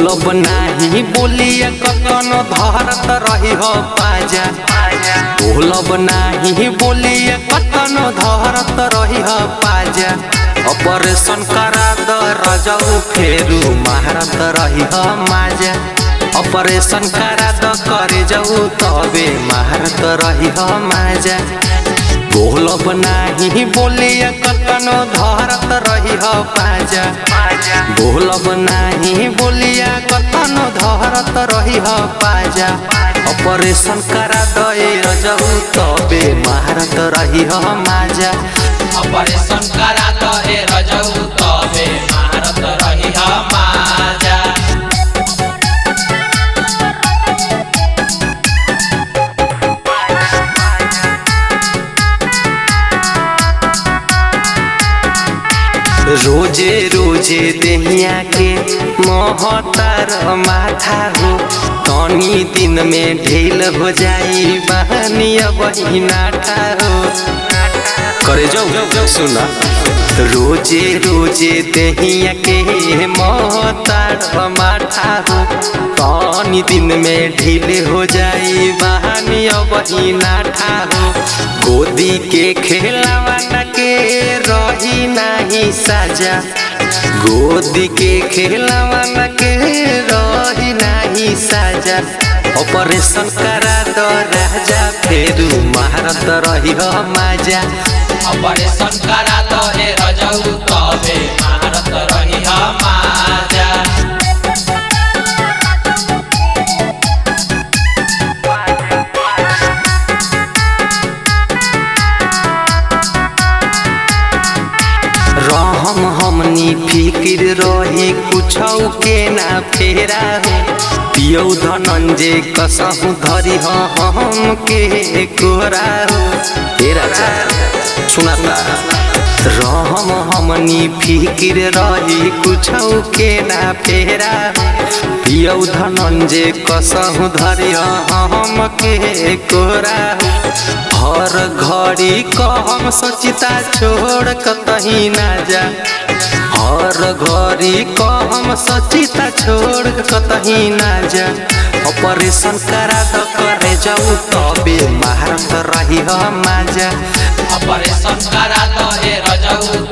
बोलब नाही बोलिया कतनो धरत रही हो पाजा। बोलब नाही बोलिया कतनो धरत रही हो पाजा। ऑपरेशन करा द रजऊ फेरू मारत रही हो माजा। ऑपरेशन करा द करे जाऊ तबे मारत रही हो माजा। बोलब नाही बोलिया कतनो धरत रही हो पाजा। बोलब नाही बोलिया कतनो धरत रही हो पाजा। ऑपरेशन करा दे रजऊ तबे मारत रही हो माजा। ऑपरेशन करा दे रजऊ तबे मारत रही हो माजा। रोजे रोजे देहिया के महतार माथा हो। तनी दिन में ढील हो जाई बहनिया बहिना हो। करे जाऊ सुना रोजे रोजे देहिया के महतार माथा हो। तनी दिन में ढील हो जाई बहनिया बहिना हो। गोदी के खेलावाना के रही नहीं साजा। गोदी के खेलावाना के रही नहीं साजा। ऑपरेशन करा दो राजा फेरू मारत रही हो माजा। ऑपरेशन करा दे रजऊ तबे मारत रही हो माजा। रहम हमनी फिक्र रही कुछ के ना फेरा हो। पियौ धनंजय कसहु धरी हम के कोरा हो। तेरा सुनाता रहम हमनी फिक्र रही कुछ के ना फेरा हो। पियौ धनंजय कसहु धरी हम के कोरा हो। हर घड़ी कहम सचिता छोड़ कतही ना जा। हर घड़ी कहम सचिता छोड़ कतही ना जा। ऑपरेशन करा द करे जाऊ तबे मारत रही हो माजा। ऑपरेशन करा दे रजऊ